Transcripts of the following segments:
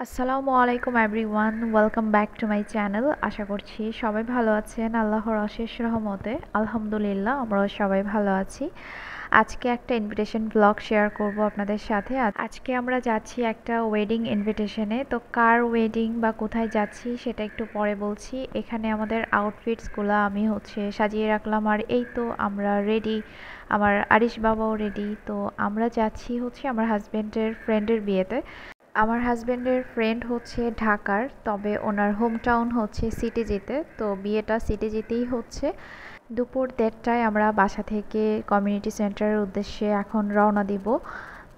আসসালামু আলাইকুম everyone, welcome back to my channel. আশা করছি সবাই ভালো আছেন আল্লাহর অশেষ রহমতে। আলহামদুলিল্লাহ, আমরাও সবাই ভালো আছি। আজকে একটা ইনভিটেশন ব্লগ শেয়ার করব আপনাদের সাথে। আজকে আমরা যাচ্ছি একটা ওয়েডিং ইনভিটেশনে। তো কার ওয়েডিং বা কোথায় যাচ্ছি সেটা একটু পরে বলছি। এখানে আমাদের আউটফিটসগুলো আমি সাজিয়ে রাখলাম, আর এই তো আমরা রেডি। আমার আরিশ বাবাও রেডি। তো আমরা যাচ্ছি আমার হাজবেন্ডের ফ্রেন্ডের বিয়েতে। আমার হাজবেন্ডের ফ্রেন্ড ঢাকার, তবে ওনার হোম টাউন সিটিজিতে। তো বিয়েটা সিটিজিতেই হচ্ছে। দুপুর 1:30টায় আমরা বাসা থেকে কমিউনিটি সেন্টারের উদ্দেশ্যে এখন রওনা দিব।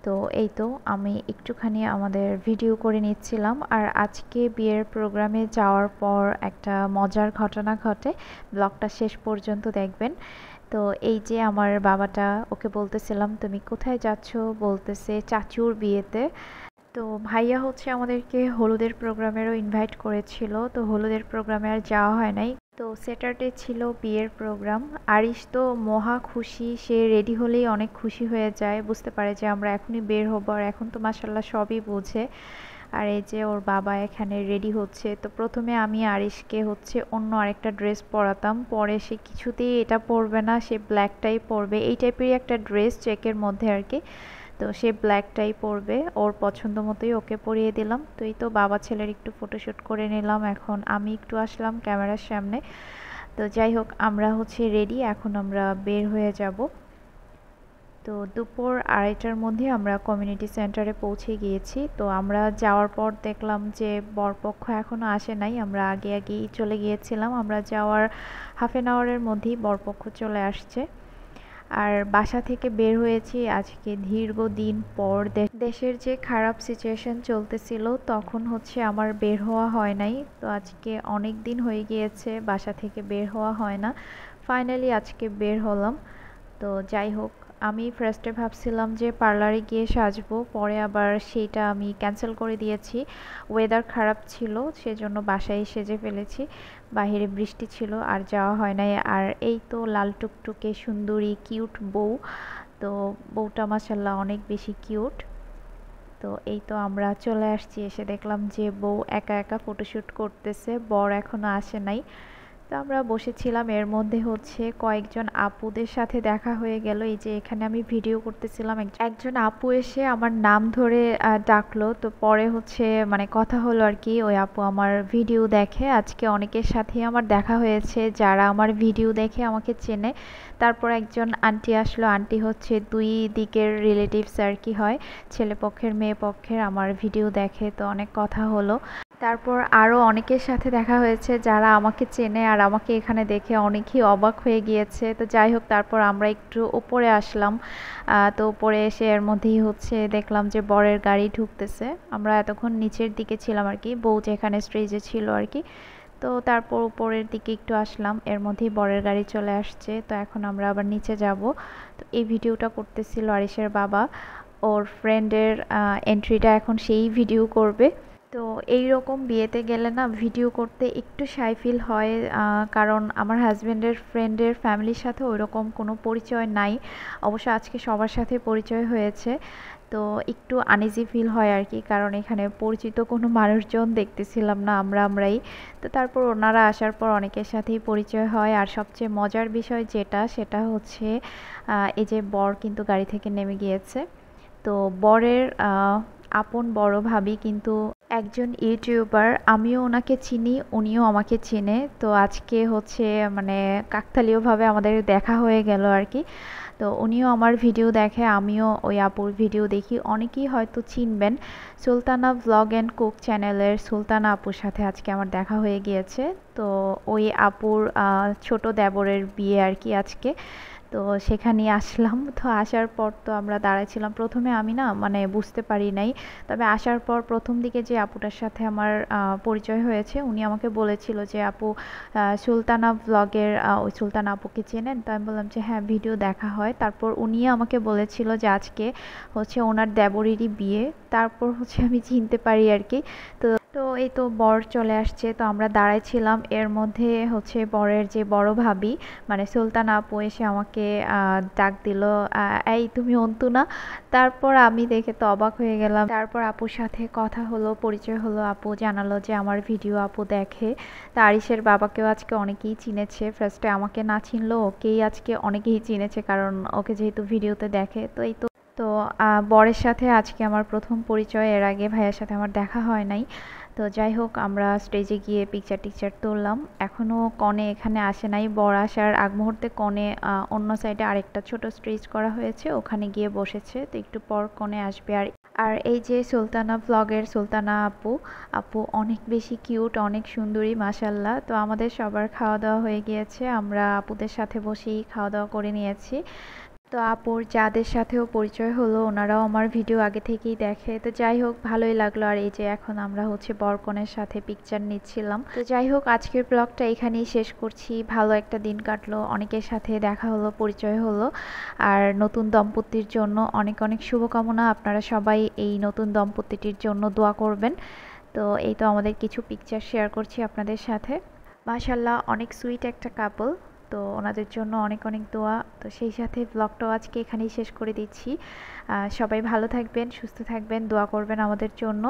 তো এই তো আমি একটুখানি আমাদের ভিডিও করে নিচ্ছিলাম। আর আজকে বিয়ের প্রোগ্রামে যাওয়ার পর একটা মজার ঘটনা ঘটে, ব্লগটা শেষ পর্যন্ত দেখবেন। তো এই যে আমার বাবাটা, ওকে বলতেছিলাম তুমি কোথায় যাচ্ছ, বলতেছে চাচুর বিয়েতে। তো ভাইয়া আমাদেরকে হলুদের প্রোগ্রামেরও ইনভাইট করেছিল, তো হলুদের প্রোগ্রামে আর যাওয়া হয় নাই। তো স্যাটারডে ছিল বিয়ের প্রোগ্রাম। আরিশ তো মহা খুশি, সে রেডি হলেই অনেক খুশি হয়ে যায়, বুঝতে পারে যে আমরা এখনই বের হবো। আর এখন তো মাসাল্লাহ সবই বোঝে। আর এই যে ওর বাবা এখানে রেডি হচ্ছে। তো প্রথমে আমি আরিশকে অন্য আরেকটা ড্রেস পরাতাম, পরে সে কিছুতেই এটা পরবে না, সে ব্ল্যাকটাই পরবে, এই টাইপেরই একটা ড্রেস চেকের মধ্যে আর কি। তো সে ব্ল্যাকটাই পরবে, ওর পছন্দ মতোই ওকে পরিয়ে দিলাম। তো এই তো বাবা ছেলের একটু ফটোশ্যুট করে নিলাম, এখন আমি একটু আসলাম ক্যামেরার সামনে। তো যাই হোক, আমরা রেডি, এখন আমরা বের হয়ে যাব। তো দুপুর 2:30টার মধ্যে আমরা কমিউনিটি সেন্টারে পৌঁছে গিয়েছি। তো আমরা যাওয়ার পর দেখলাম যে বরপক্ষ এখনও আসে নাই, আমরা আগে আগেই চলে গিয়েছিলাম। আমরা যাওয়ার হাফ অ্যান আওয়ারের মধ্যেই বরপক্ষ চলে আসছে। আর বাসা থেকে বের হয়েছি আজকে দীর্ঘদিন পর। দেশের যে খারাপ সিচুয়েশন চলতেছিল, তখন আমার বের হওয়া হয় নাই। তো আজকে অনেক দিন হয়ে গিয়েছে বাসা থেকে বের হওয়া হয় না, ফাইনালি আজকে বের হলাম। তো যাই হোক, আমি ফার্স্টে ভাবছিলাম যে পার্লারে গিয়ে সাজবো, পরে আবার সেইটা আমি ক্যান্সেল করে দিয়েছি। ওয়েদার খারাপ ছিল, সেজন্য বাসায় সেজে ফেলেছি। বাহিরে বৃষ্টি ছিল, আর যাওয়া হয় নাই। আর এই তো লাল টুকটুকে সুন্দরী কিউট বউ। তো বউটা মাসাল্লাহ অনেক বেশি কিউট। তো এই তো আমরা চলে আসছি, এসে দেখলাম যে বউ একা একা ফটোশ্যুট করতেছে, বর এখনো আসে নাই। তো আমরা বসেছিলাম, এর মধ্যে কয়েকজন আপুদের সাথে দেখা হয়ে গেল। এই যে এখানে আমি ভিডিও করতেছিলাম, একজন আপু এসে আমার নাম ধরে ডাকলো। তো পরে মানে কথা হলো আর কি। ওই আপু আমার ভিডিও দেখে, আজকে অনেকের সাথেই আমার দেখা হয়েছে যারা আমার ভিডিও দেখে আমাকে চেনে। তারপর একজন আন্টি আসলো, আন্টি দুই দিকের রিলেটিভস আর কি হয়, ছেলে পক্ষের মেয়ে পক্ষের, আমার ভিডিও দেখে। তো অনেক কথা হলো। তারপর আরও অনেকের সাথে দেখা হয়েছে যারা আমাকে চেনে, আর আমাকে এখানে দেখে অনেকেই অবাক হয়ে গিয়েছে। তো যাই হোক, তারপর আমরা একটু উপরে আসলাম। তো উপরে এসে এর মধ্যেই দেখলাম যে বরের গাড়ি ঢুকতেছে। আমরা এতক্ষণ নিচের দিকে ছিলাম আর কি, বউ যেখানে স্টেজে ছিল আর কি। তো তারপর উপরের দিকে একটু আসলাম, এর মধ্যেই বরের গাড়ি চলে আসছে। তো এখন আমরা আবার নিচে যাব। তো এই ভিডিওটা করতেছিল আরিশের বাবা, ওর ফ্রেন্ডের এন্ট্রিটা এখন সেই ভিডিও করবে। তো এই রকম বিয়েতে গেলে না ভিডিও করতে একটু শাই ফিল হয়, কারণ আমার হাজব্যান্ডের ফ্রেন্ডের ফ্যামিলির সাথে ওইরকম কোনো পরিচয় নাই। অবশ্য আজকে সবার সাথে পরিচয় হয়েছে। তো একটু আনইজি ফিল হয় আর কি, কারণ এখানে পরিচিত কোনো মানুষজন দেখতেছিলাম না, আমরাই। তো তারপর ওনারা আসার পর অনেকের সাথেই পরিচয় হয়। আর সবচেয়ে মজার বিষয় যেটা, সেটা এই যে বর কিন্তু গাড়ি থেকে নেমে গিয়েছে। তো বরের আপন বড় ভাবি কিন্তু একজন ইউটিউবার, আমিও ওনাকে চিনি, উনিও আমাকে চেনে। তো আজকে মানে কাকতালীয়ভাবে আমাদের দেখা হয়ে গেল আর কি। তো উনিও আমার ভিডিও দেখে, আমিও ওই আপুর ভিডিও দেখি। অনেকেই হয়তো চিনবেন, সুলতানা ভ্লগ অ্যান্ড কুক চ্যানেলের সুলতানা আপুর সাথে আজকে আমার দেখা হয়ে গিয়েছে। তো ওই আপুর ছোট দেবরের বিয়ে আর কি আজকে। তো সেখানেই আসলাম। তো আসার পর তো আমরা দাঁড়াইছিলাম, প্রথমে আমি না মানে বুঝতে পারি নাই। তবে আসার পর প্রথম দিকে যে আপুটার সাথে আমার পরিচয় হয়েছে, উনি আমাকে বলেছিল যে আপু সুলতানা ভ্লগের ওই সুলতানা আপুকে চেনেন? তো আমি বললাম যে হ্যাঁ, ভিডিও দেখা হয়। তারপর উনি আমাকে বলেছিল যে আজকে ওনার দেবরেরই বিয়ে। তারপর আমি চিনতে পারি আর কি। তো তো এই তো বর চলে আসছে, তো আমরা দাঁড়ায় ছিলাম, এর মধ্যে হচ্ছে বরের যে বড় ভাবি মানে সুলতানা আপু এসে আমাকে ডাক দিল, এই তুমি অন্তু না? তারপর আমি দেখে তো অবাক হয়ে গেলাম। তারপর আপুর সাথে কথা হলো, পরিচয় হলো, আপু জানালো যে আমার ভিডিও আপু দেখে। তা আরিশের বাবাকেও আজকে অনেকেই চিনেছে, ফার্স্টে আমাকে না চিনলো ওকেই আজকে অনেকেই চিনেছে, কারণ ওকে যেহেতু ভিডিওতে দেখে। তো এই তো তো বরের সাথে আজকে আমার প্রথম পরিচয়, এর আগে ভাইয়ার সাথে আমার দেখা হয় নাই। তো যাই হোক, আমরা স্টেজে গিয়ে পিকচার টিকচার তুললাম। এখনও কনে এখানে আসে নাই, বর আসার আগ মুহূর্তে কনে অন্য সাইডে আরেকটা ছোট স্টেজ করা হয়েছে, ওখানে গিয়ে বসেছে। তো একটু পর কনে আসবে। আর আর এই যে সুলতানা ব্লগের সুলতানা আপু, আপু অনেক বেশি কিউট, অনেক সুন্দরী মাশাল্লাহ। তো আমাদের সবার খাওয়া দাওয়া হয়ে গিয়েছে, আমরা আপুদের সাথে বসেই খাওয়া দাওয়া করে নিয়েছি। তো আপুর যাদের সাথেও পরিচয় হলো ওনারাও আমার ভিডিও আগে থেকেই দেখে। তো যাই হোক, ভালোই লাগলো। আর এই যে এখন আমরা হচ্ছে বরকনের সাথে পিকচার নিচ্ছিলাম। তো যাই হোক, আজকের ব্লগটা এখানেই শেষ করছি। ভালো একটা দিন কাটলো, অনেকের সাথে দেখা হলো, পরিচয় হলো। আর নতুন দম্পতির জন্য অনেক অনেক শুভকামনা। আপনারা সবাই এই নতুন দম্পতিটির জন্য দোয়া করবেন। তো এই তো আমাদের কিছু পিকচার শেয়ার করছি আপনাদের সাথে। মাশাল্লাহ, অনেক সুইট একটা কাপল। তো ওনাদের জন্য অনেক অনেক দোয়া। তো সেই সাথে ব্লগটাও আজকে এখানেই শেষ করে দিচ্ছি। সবাই ভালো থাকবেন, সুস্থ থাকবেন, দোয়া করবেন আমাদের জন্য।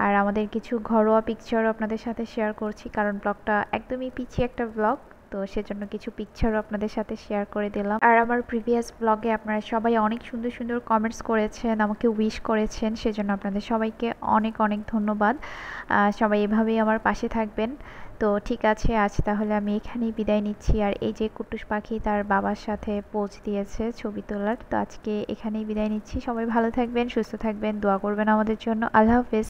আর আমাদের কিছু ঘরোয়া পিকচারও আপনাদের সাথে শেয়ার করছি, কারণ ব্লগটা একদমই পিছিয়ে একটা ব্লগ। তো সেজন্য কিছু পিকচারও আপনাদের সাথে শেয়ার করে দিলাম। আর আমার প্রিভিয়াস ব্লগে আপনারা সবাই অনেক সুন্দর সুন্দর কমেন্টস করেছেন, আমাকে উইশ করেছেন, সেজন্য আপনাদের সবাইকে অনেক অনেক ধন্যবাদ। সবাই এভাবেই আমার পাশে থাকবেন। তো ঠিক আছে, আজ তাহলে আমি এখানেই বিদায় নিচ্ছি। আর এই যে কুট্টুস পাখি তার বাবার সাথে পোজ দিয়েছে ছবি তোলার। তো আজকে এখানেই বিদায় নিচ্ছি। সবাই ভালো থাকবেন, সুস্থ থাকবেন, দোয়া করবেন আমাদের জন্য। আল্লাহ হাফেজ।